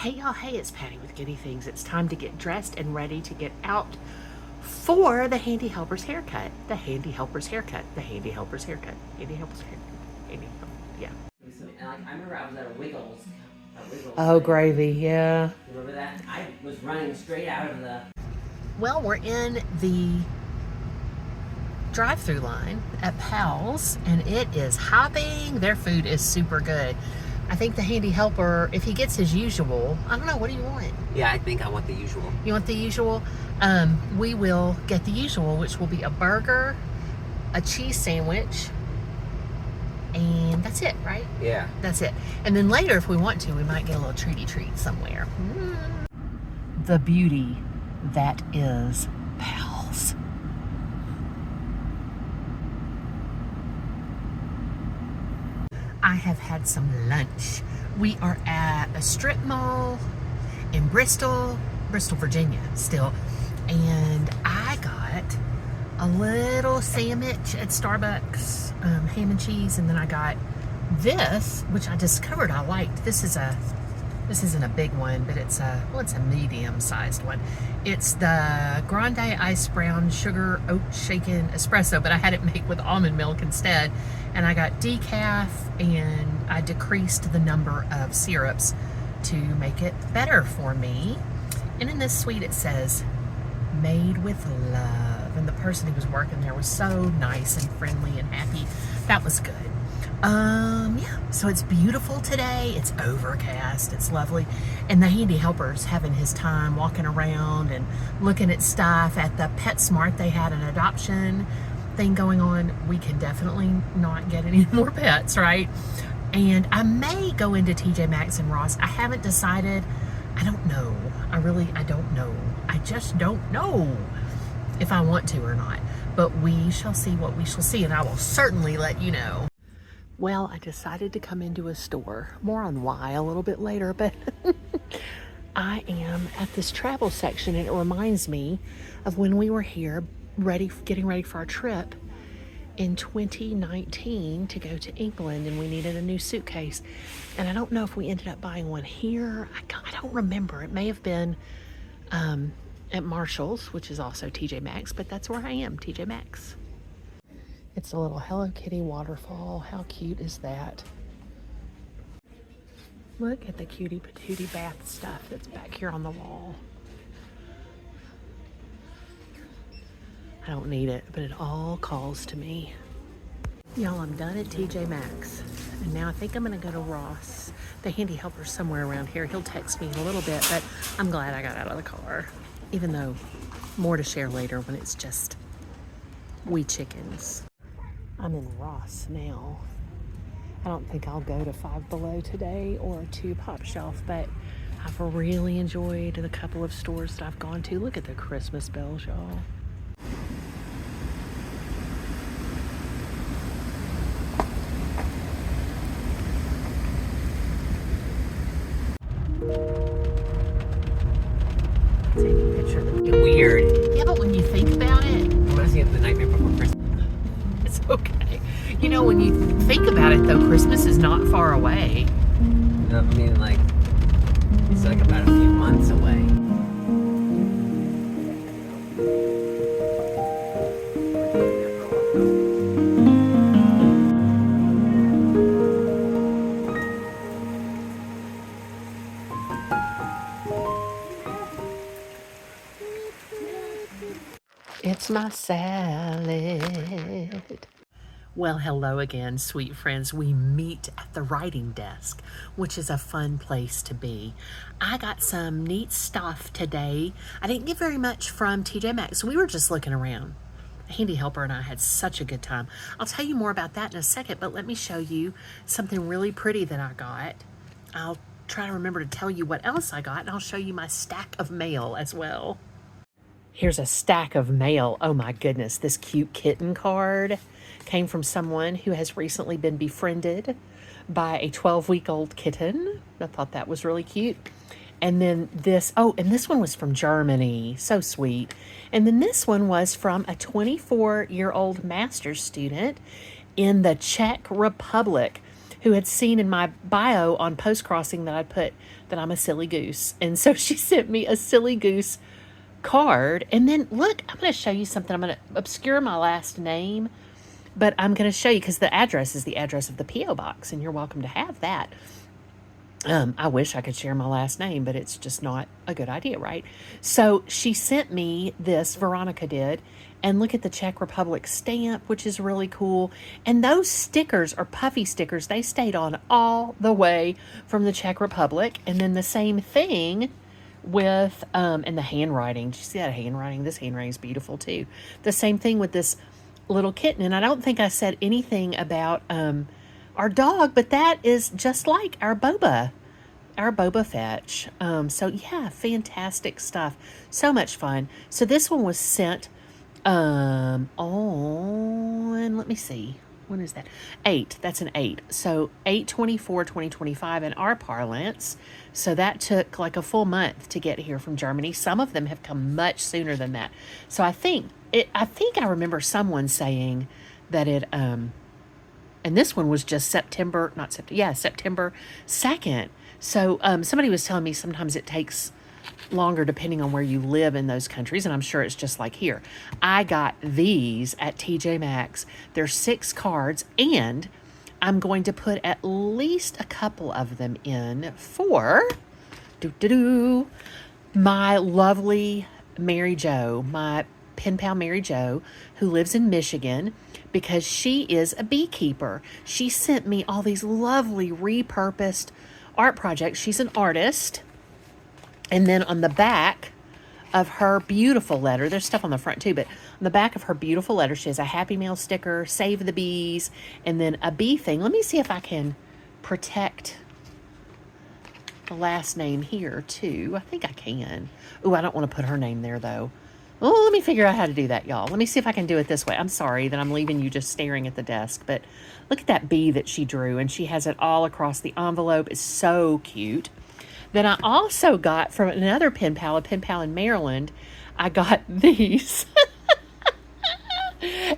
Hey y'all, hey, it's Patty with Giddy Things. It's time to get dressed and ready to get out for the Handy Helper's haircut. The Handy Helper's haircut. The Handy Helper's haircut. Handy Helper's haircut. Handy Helper. Yeah. And like, I remember I was at a Wiggles. Oh, gravy, yeah. Remember that? I was running straight out of the... Well, we're in the drive-through line at Pal's, and it is hopping. Their food is super good. I think the Handy Helper, if he gets his usual, I don't know, what do you want? Yeah, I think I want the usual. You want the usual? We will get the usual, which will be a burger, a cheese sandwich, and that's it, right? Yeah. That's it. And then later, if we want to, we might get a little treaty treat somewhere. The beauty that is Pal's. I have had some lunch. We are at a strip mall in Bristol, Virginia still. And I got a little sandwich at Starbucks, ham and cheese. And then I got this, which I discovered I liked. This isn't a big one, but it's a medium-sized one. It's the Grande Ice Brown Sugar Oat Shaken Espresso, but I had it made with almond milk instead. And I got decaf, and I decreased the number of syrups to make it better for me. And in this suite, it says, made with love. And the person who was working there was so nice and friendly and happy. That was good. Yeah, so it's beautiful today. It's overcast. It's lovely. And the Handy Helper's having his time walking around and looking at stuff. At the PetSmart, they had an adoption thing going on. We can definitely not get any more pets, right? And I may go into TJ Maxx and Ross. I haven't decided. I don't know. I don't know. I just don't know if I want to or not. But we shall see what we shall see, and I will certainly let you know. Well, I decided to come into a store. More on why a little bit later, but I am at this travel section, and it reminds me of when we were here getting ready for our trip in 2019 to go to England, and we needed a new suitcase. And I don't know if we ended up buying one here. I don't remember. It may have been at Marshall's, which is also TJ Maxx, but that's where I am, TJ Maxx. It's a little Hello Kitty waterfall. How cute is that? Look at the cutie patootie bath stuff that's back here on the wall. I don't need it, but it all calls to me. Y'all, I'm done at TJ Maxx. And now I think I'm gonna go to Ross. The Handy Helper's somewhere around here. He'll text me in a little bit, but I'm glad I got out of the car. Even though more to share later when it's just we chickens. I'm in Ross now. I don't think I'll go to Five Below today or to Pop Shelf, but I've really enjoyed the couple of stores that I've gone to. Look at the Christmas bells, y'all. Taking a picture of the Weird. Yeah, but when you think about it, Reminds me of the Nightmare Before Christmas. it's okay. You know, when you think about it, though, Christmas is not far away. No, I mean, like, it's like about a few months away. It's my salad. Well, hello again, sweet friends. We meet at the writing desk, which is a fun place to be. I got some neat stuff today. I didn't get very much from TJ Maxx. We were just looking around. Handy Helper and I had such a good time. I'll tell you more about that in a second, but let me show you something really pretty that I got. I'll try to remember to tell you what else I got, and I'll show you my stack of mail as well. Here's a stack of mail. Oh my goodness, this cute kitten card came from someone who has recently been befriended by a 12-week-old kitten. I thought that was really cute. And then this, and this one was from Germany. So sweet. And then this one was from a 24-year-old master's student in the Czech Republic who had seen in my bio on Post Crossing that I put that I'm a silly goose. And so she sent me a silly goose card. And then look, I'm going to show you something. I'm going to obscure my last name, but I'm going to show you because the address is the address of the P.O. box, and you're welcome to have that. I wish I could share my last name, but it's just not a good idea, right? So she sent me this, Veronica did, and look at the Czech Republic stamp, which is really cool. And those stickers are puffy stickers. They stayed on all the way from the Czech Republic. And then the same thing with, and the handwriting. Did you see that handwriting? This handwriting is beautiful too. The same thing with this little kitten. And I don't think I said anything about, our dog, but that is just like our Boba Fetch. So yeah, fantastic stuff. So much fun. So this one was sent on, let me see, when is that? 8. That's an 8. So 8/24/2025 in our parlance. So that took like a full month to get here from Germany. Some of them have come much sooner than that. So I think I remember someone saying that it and this one was just September 2nd. So somebody was telling me sometimes it takes longer depending on where you live in those countries, and I'm sure it's just like here. I got these at TJ Maxx. There's 6 cards, and I'm going to put at least a couple of them in for my lovely Mary Jo, my pen pal Mary Jo, who lives in Michigan, because she is a beekeeper. She sent me all these lovely repurposed art projects. She's an artist. And then on the back of her beautiful letter, there's stuff on the front too, but on the back of her beautiful letter, she has a Happy Mail sticker, Save the Bees, and then a bee thing. Let me see if I can protect the last name here too. I think I can. Oh, I don't want to put her name there though. Oh, let me figure out how to do that, y'all. Let me see if I can do it this way. I'm sorry that I'm leaving you just staring at the desk, but look at that bee that she drew, and she has it all across the envelope. It's so cute. Then I also got from another pen pal, a pen pal in Maryland, I got these.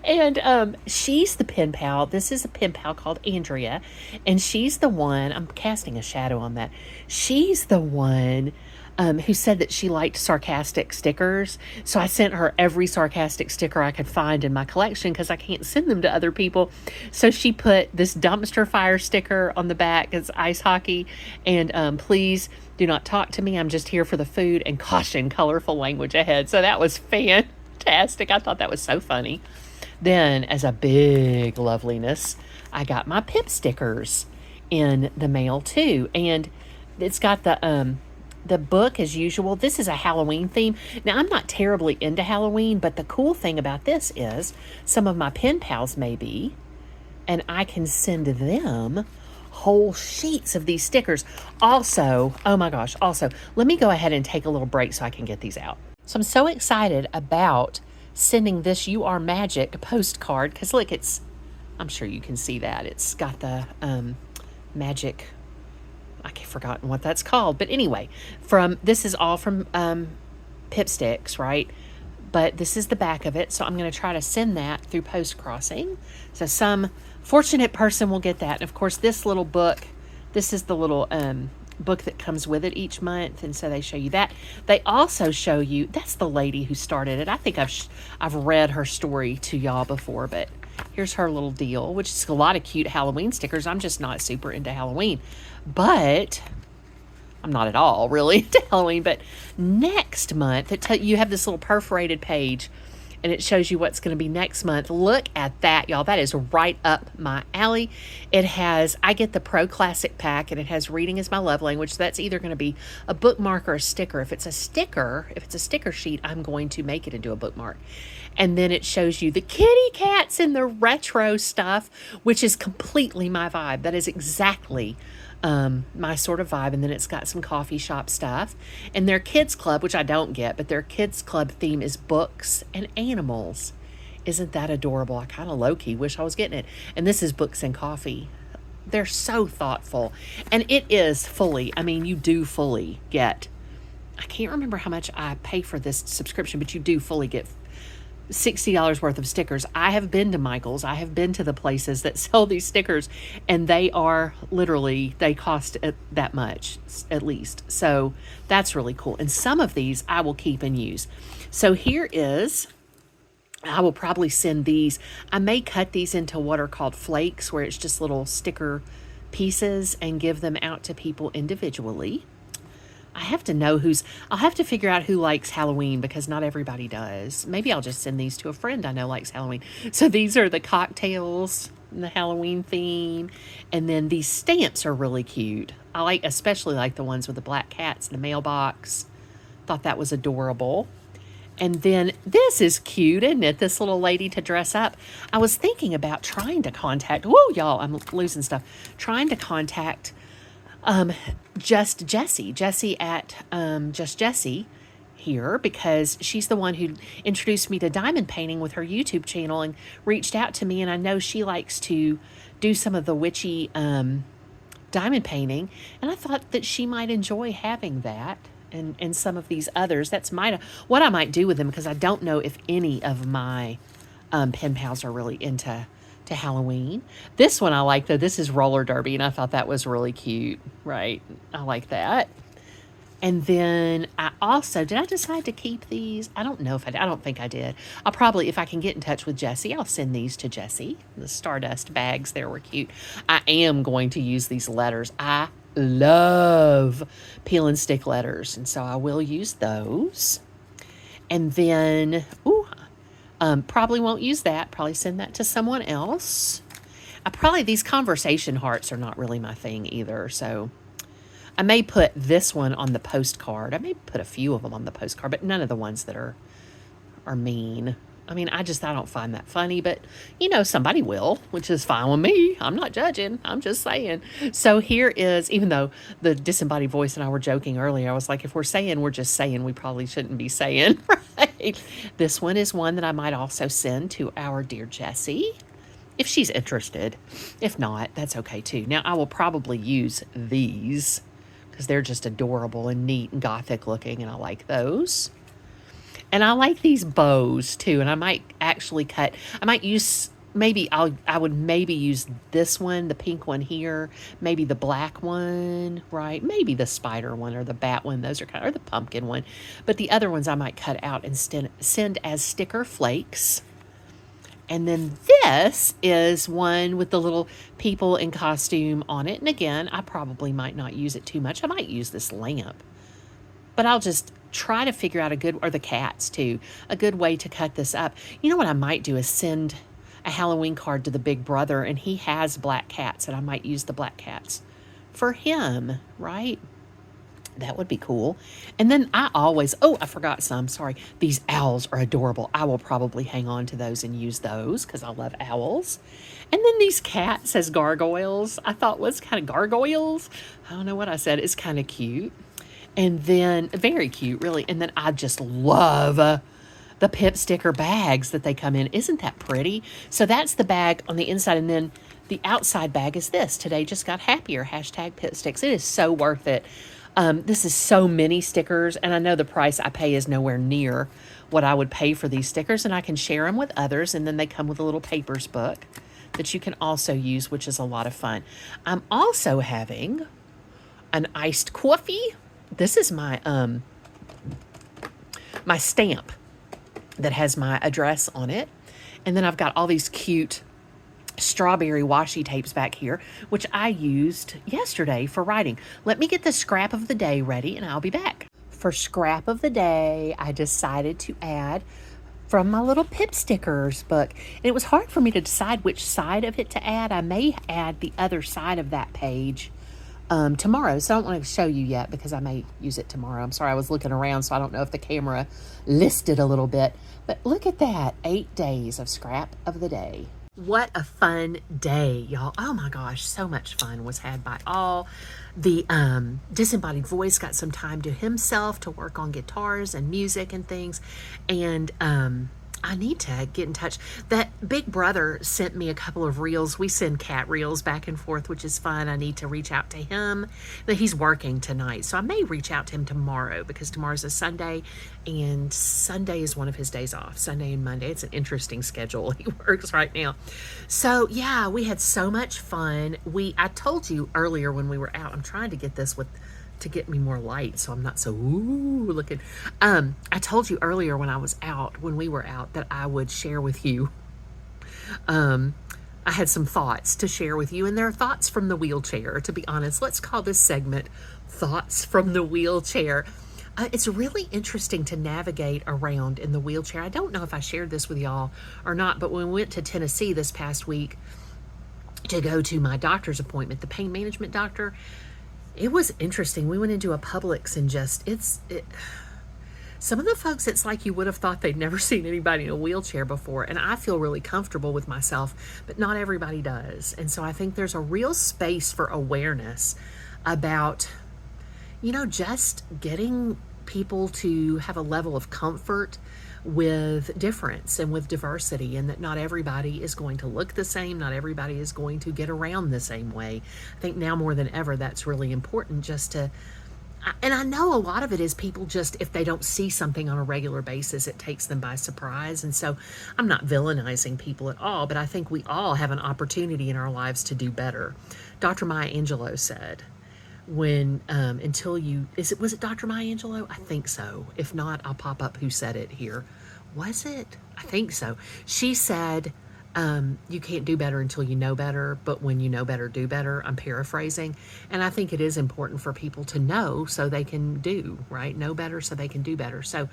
And she's the pen pal. This is a pen pal called Andrea, and she's the one, I'm casting a shadow on that. She's the one who said that she liked sarcastic stickers. So I sent her every sarcastic sticker I could find in my collection because I can't send them to other people. So she put this dumpster fire sticker on the back. It's ice hockey. And please do not talk to me. I'm just here for the food, and caution, colorful language ahead. So that was fantastic. I thought that was so funny. Then as a big loveliness, I got my Pip stickers in the mail too. And it's got the book as usual. This is a Halloween theme. Now, I'm not terribly into Halloween, but the cool thing about this is some of my pen pals may be, and I can send them whole sheets of these stickers. Also, oh my gosh, also, let me go ahead and take a little break so I can get these out. So I'm so excited about sending this You Are Magic postcard because look, I'm sure you can see that. It's got the magic, I've forgotten what that's called. But anyway, this is all from Pipsticks, right? But this is the back of it. So I'm going to try to send that through Post Crossing. So some fortunate person will get that. And of course, this little book, this is the little book that comes with it each month. And so they show you that. They also show you, that's the lady who started it. I think I've read her story to y'all before, but here's her little deal, which is a lot of cute Halloween stickers. I'm just not super into Halloween. But I'm not at all really into Halloween. But next month, you have this little perforated page, and it shows you what's going to be next month. Look at that, y'all. That is right up my alley. I get the Pro Classic pack, and it has Reading is My Love Language. So that's either going to be a bookmark or a sticker. If it's a sticker sheet, I'm going to make it into a bookmark. And then it shows you the kitty cats and the retro stuff, which is completely my vibe. That is exactly my sort of vibe. And then it's got some coffee shop stuff. And their kids club, which I don't get, but their kids club theme is books and animals. Isn't that adorable? I kind of low-key wish I was getting it. And this is books and coffee. They're so thoughtful. And it is fully, you do fully get, I can't remember how much I pay for this subscription, but you do fully get $60 worth of stickers. I have been to Michael's. I have been to the places that sell these stickers, and they are literally, they cost that much at least. So that's really cool. And some of these I will keep and use. So here is, I will probably send these. I may cut these into what are called flakes, where it's just little sticker pieces, and give them out to people individually. I have to know I'll have to figure out who likes Halloween, because not everybody does. Maybe I'll just send these to a friend I know likes Halloween. So these are the cocktails, the Halloween theme. And then these stamps are really cute. I especially like the ones with the black cats in the mailbox. Thought that was adorable. And then this is cute, isn't it? This little lady to dress up. I was thinking about trying to contact, whoa, y'all, I'm losing stuff. Trying to contact Just Jessie at Just Jessie here, because she's the one who introduced me to diamond painting with her YouTube channel and reached out to me, and I know she likes to do some of the witchy diamond painting, and I thought that she might enjoy having that and some of these others. That's what I might do with them, because I don't know if any of my pen pals are really into Halloween. This one I like, though. This is roller derby, and I thought that was really cute, right? I like that. And then I also, did I decide to keep these? I don't know if I did. I don't think I did. I'll probably, if I can get in touch with Jessie, I'll send these to Jessie. The Stardust bags there were cute. I am going to use these letters. I love peel and stick letters, and so I will use those. And then, probably won't use that. Probably send that to someone else. These conversation hearts are not really my thing either. So I may put this one on the postcard. I may put a few of them on the postcard, but none of the ones that are mean. I mean, I don't find that funny, but somebody will, which is fine with me. I'm not judging. I'm just saying. So here is, even though the disembodied voice and I were joking earlier, I was like, if we're saying we're just saying, we probably shouldn't be saying, right? This one is one that I might also send to our dear Jessie, if she's interested. If not, that's okay too. Now, I will probably use these because they're just adorable and neat and gothic looking, and I like those. And I like these bows too, and I might actually use, I would maybe use this one, the pink one here, maybe the black one, right? Maybe the spider one or the bat one. Those are or the pumpkin one. But the other ones I might cut out and send as sticker flakes. And then this is one with the little people in costume on it. And again, I probably might not use it too much. I might use this lamp. But I'll just try to figure out or the cats too, a good way to cut this up. You know what I might do is send a Halloween card to the big brother, and he has black cats, and I might use the black cats for him, right? That would be cool. And then I forgot some, sorry. These owls are adorable. I will probably hang on to those and use those because I love owls. And then these cats as gargoyles, I thought was kind of gargoyles. I don't know what I said. It's kind of cute. And then, very cute, really. And then I just love the Pip sticker bags that they come in. Isn't that pretty? So that's the bag on the inside. And then the outside bag is this. Today just got happier. # Pip sticks. It is so worth it. This is so many stickers. And I know the price I pay is nowhere near what I would pay for these stickers. And I can share them with others. And then they come with a little papers book that you can also use, which is a lot of fun. I'm also having an iced coffee. This is my my stamp that has my address on it. And then I've got all these cute strawberry washi tapes back here, which I used yesterday for writing. Let me get the scrap of the day ready and I'll be back. For scrap of the day, I decided to add from my little Pip stickers book. And it was hard for me to decide which side of it to add. I may add the other side of that page tomorrow. So I don't want to show you yet because I may use it tomorrow. I'm sorry, I was looking around, so I don't know if the camera listed a little bit. But look at that, 8 days of scrap of the day. What a fun day, y'all. Oh my gosh, so much fun was had by all. The disembodied voice got some time to himself to work on guitars and music and things. And I need to get in touch. That Big Brother sent me a couple of reels. We send cat reels back and forth, which is fun. I need to reach out to him. But he's working tonight, so I may reach out to him tomorrow because tomorrow's a Sunday, and Sunday is one of his days off. Sunday and Monday. It's an interesting schedule he works right now. So yeah, we had so much fun. I told you earlier when we were out. I'm trying to get this to get me more light so I'm not so ooh looking. I told you earlier when we were out, that I would share with you. I had some thoughts to share with you, and they're thoughts from the wheelchair, to be honest. Let's call this segment Thoughts from the Wheelchair. It's really interesting to navigate around in the wheelchair. I don't know if I shared this with y'all or not, but when we went to Tennessee this past week to go to my doctor's appointment, the pain management doctor, it was interesting. We went into a Publix and some of the folks, it's like you would have thought they'd never seen anybody in a wheelchair before. And I feel really comfortable with myself, but not everybody does. And so I think there's a real space for awareness about, just getting people to have a level of comfort with difference and with diversity, and that not everybody is going to look the same. Not everybody is going to get around the same way. I think now more than ever, that's really important, and I know a lot of it is people just, if they don't see something on a regular basis, it takes them by surprise. And so I'm not villainizing people at all, but I think we all have an opportunity in our lives to do better. Dr. Maya Angelou said, was it Dr. Maya Angelou? I think so. If not, I'll pop up who said it here. Was it? I think so. She said, you can't do better until you know better, but when you know better, do better. I'm paraphrasing. And I think it is important for people to know so they can do, right? Know better so they can do better. So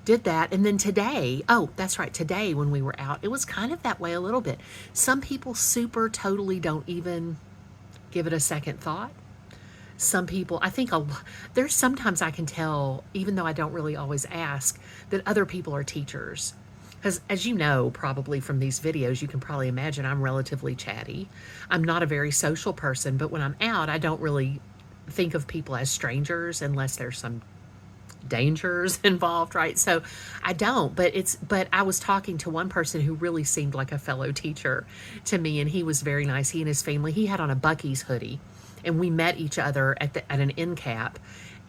did that. And then today, that's right. Today when we were out, it was kind of that way a little bit. Some people totally don't even give it a second thought. Some people, I think there's sometimes I can tell, even though I don't really always ask, that other people are teachers. Because as you know, probably from these videos, you can probably imagine I'm relatively chatty. I'm not a very social person, but when I'm out, I don't really think of people as strangers unless there's some dangers involved, right? So I don't, but I was talking to one person who really seemed like a fellow teacher to me, and he was very nice. He and his family, he had on a Buc-ee's hoodie, and we met each other at an end cap.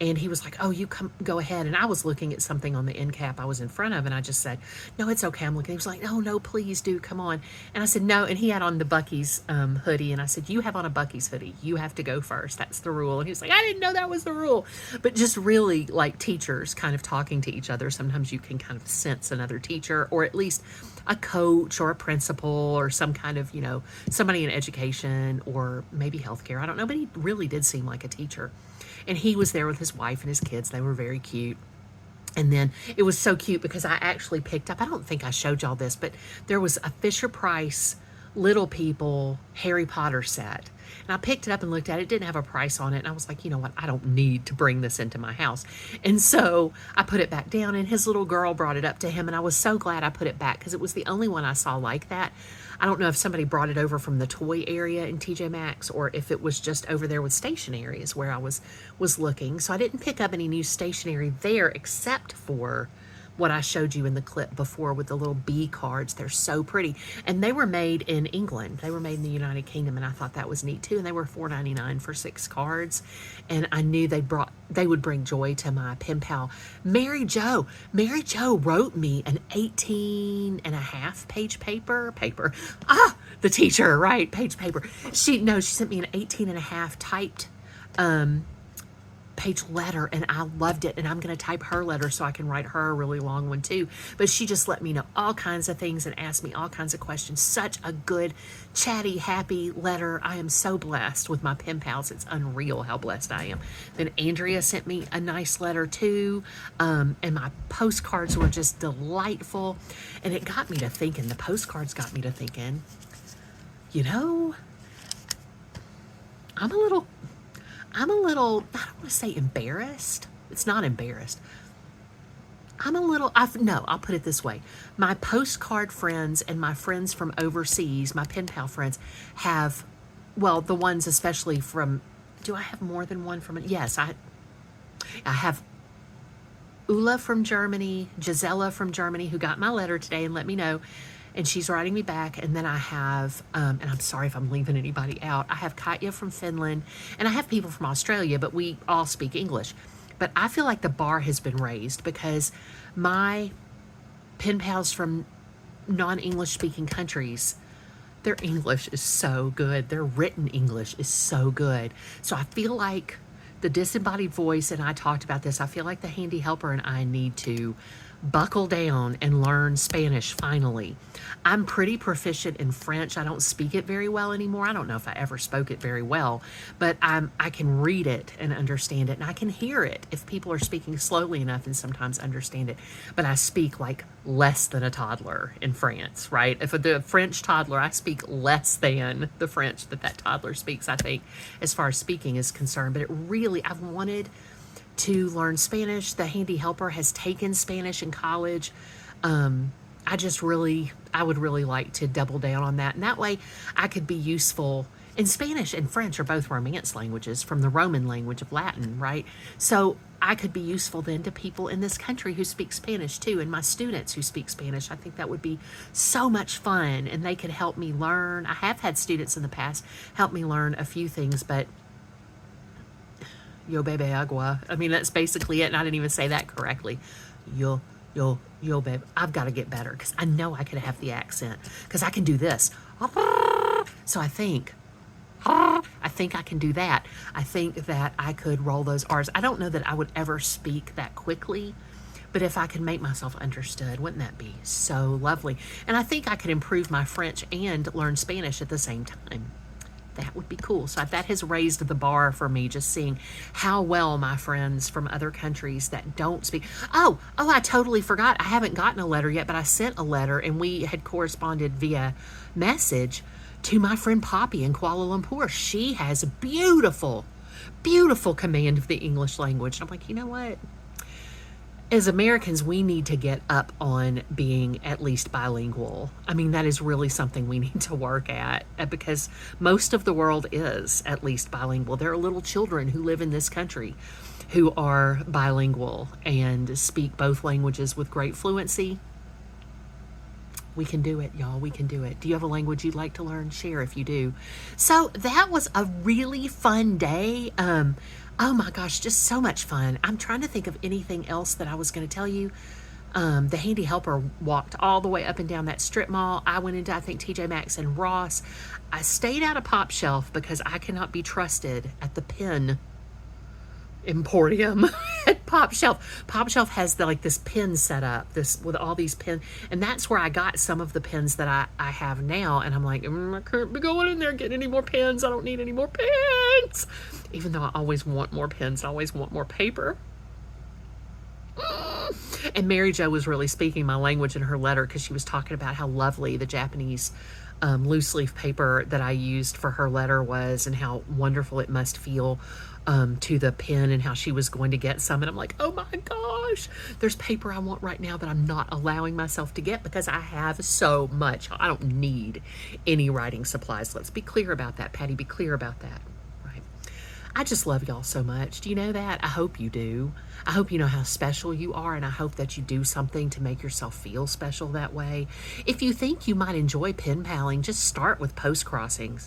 And he was like, oh, you go ahead. And I was looking at something on the end cap I was in front of, and I just said, no, it's okay, I'm looking. He was like, no, please do, come on. And I said, no. And he had on the Buc-ee's hoodie, and I said, you have on a Buc-ee's hoodie. You have to go first. That's the rule. And he was like, I didn't know that was the rule. But just really like teachers kind of talking to each other. Sometimes you can kind of sense another teacher, or at least a coach or a principal or some kind of, somebody in education or maybe healthcare. I don't know, but he really did seem like a teacher. And he was there with his wife and his kids. They were very cute. And then it was so cute because I actually picked up, I don't think I showed y'all this, but there was a Fisher-Price Little People Harry Potter set. And I picked it up and looked at it. It didn't have a price on it. And I was like, you know what? I don't need to bring this into my house. And so I put it back down, and his little girl brought it up to him. And I was so glad I put it back because it was the only one I saw like that. I don't know if somebody brought it over from the toy area in TJ Maxx or if it was just over there with stationery is where I was looking. So I didn't pick up any new stationery there except for what I showed you in the clip before with the little bee cards. They're so pretty. And they were made in England. They were made in the United Kingdom, and I thought that was neat too. And they were $4.99 for 6 cards. And I knew they would bring joy to my pen pal, Mary Jo. Mary Jo wrote me an 18.5 page paper. The teacher, right? Page paper. She sent me an 18.5 typed page letter, and I loved it. And I'm going to type her letter so I can write her a really long one too. But she just let me know all kinds of things and asked me all kinds of questions. Such a good, chatty, happy letter. I am so blessed with my pen pals. It's unreal how blessed I am. Then Andrea sent me a nice letter too. And my postcards were just delightful. And it got me to thinking, the postcards got me to thinking, I'm a little, I don't want to say embarrassed. It's not embarrassed. I'll put it this way. My postcard friends and my friends from overseas, my pen pal friends have, the ones especially from, do I have more than one from it? Yes, I have Ula from Germany, Gisela from Germany, who got my letter today and let me know. And she's writing me back. And then I have, and I'm sorry if I'm leaving anybody out, I have Katya from Finland, and I have people from Australia, but we all speak English. But I feel like the bar has been raised because my pen pals from non-English speaking countries, their English is so good. Their written English is so good. So I feel like the disembodied voice, and I talked about this, I feel like the handy helper and I need to buckle down and learn Spanish finally. I'm pretty proficient in French. I don't speak it very well anymore. I don't know if I ever spoke it very well, but I can read it and understand it, and I can hear it if people are speaking slowly enough and sometimes understand it. But I speak like less than a toddler in France, right? If the French toddler, I speak less than the French that toddler speaks, I think, as far as speaking is concerned. But it really, I've wanted to learn Spanish. The handy helper has taken Spanish in college. I would really like to double down on that. And that way I could be useful. And Spanish and French are both Romance languages from the Roman language of Latin, right? So I could be useful then to people in this country who speak Spanish too, and my students who speak Spanish. I think that would be so much fun, and they could help me learn. I have had students in the past help me learn a few things, but yo bebe agua. I mean, that's basically it, and I didn't even say that correctly. Yo babe. I've got to get better because I know I could have the accent because I can do this. So I think I can do that. I think that I could roll those R's. I don't know that I would ever speak that quickly, but if I could make myself understood, wouldn't that be so lovely? And I think I could improve my French and learn Spanish at the same time. That would be cool. So that has raised the bar for me, just seeing how well my friends from other countries that don't speak. Oh, I totally forgot. I haven't gotten a letter yet, but I sent a letter, and we had corresponded via message to my friend Poppy in Kuala Lumpur. She has a beautiful, beautiful command of the English language. And I'm like, you know what? As Americans, we need to get up on being at least bilingual. I mean, that is really something we need to work at because most of the world is at least bilingual. There are little children who live in this country who are bilingual and speak both languages with great fluency. We can do it, y'all. We can do it. Do you have a language you'd like to learn? Share if you do. So that was a really fun day. Oh my gosh, just so much fun. I'm trying to think of anything else that I was going to tell you. The handy helper walked all the way up and down that strip mall. I went into, I think, TJ Maxx and Ross. I stayed out of Pop Shelf because I cannot be trusted at the pen emporium at Pop Shelf. Pop Shelf has this pen set up, this with all these pens, and that's where I got some of the pens that I have now. And I'm like, I can't be going in there getting any more pens. I don't need any more pens. Even though I always want more pens, I always want more paper. And Mary Jo was really speaking my language in her letter because she was talking about how lovely the Japanese loose leaf paper that I used for her letter was, and how wonderful it must feel to the pen, and how she was going to get some. And I'm like, oh my gosh, there's paper I want right now that I'm not allowing myself to get because I have so much. I don't need any writing supplies. Let's be clear about that, Patty. Be clear about that. I just love y'all so much. Do you know that? I hope you do. I hope you know how special you are, and I hope that you do something to make yourself feel special that way. If you think you might enjoy pen paling, just start with post-crossing.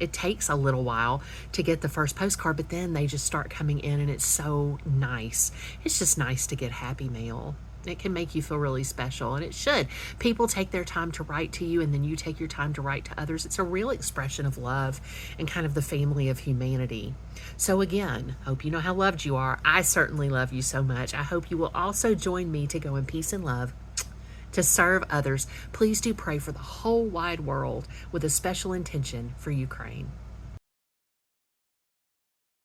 It takes a little while to get the first postcard, but then they just start coming in, and it's so nice. It's just nice to get happy mail. It can make you feel really special, and it should. People take their time to write to you, and then you take your time to write to others. It's a real expression of love and kind of the family of humanity. So again, hope you know how loved you are. I certainly love you so much. I hope you will also join me to go in peace and love to serve others. Please do pray for the whole wide world with a special intention for Ukraine.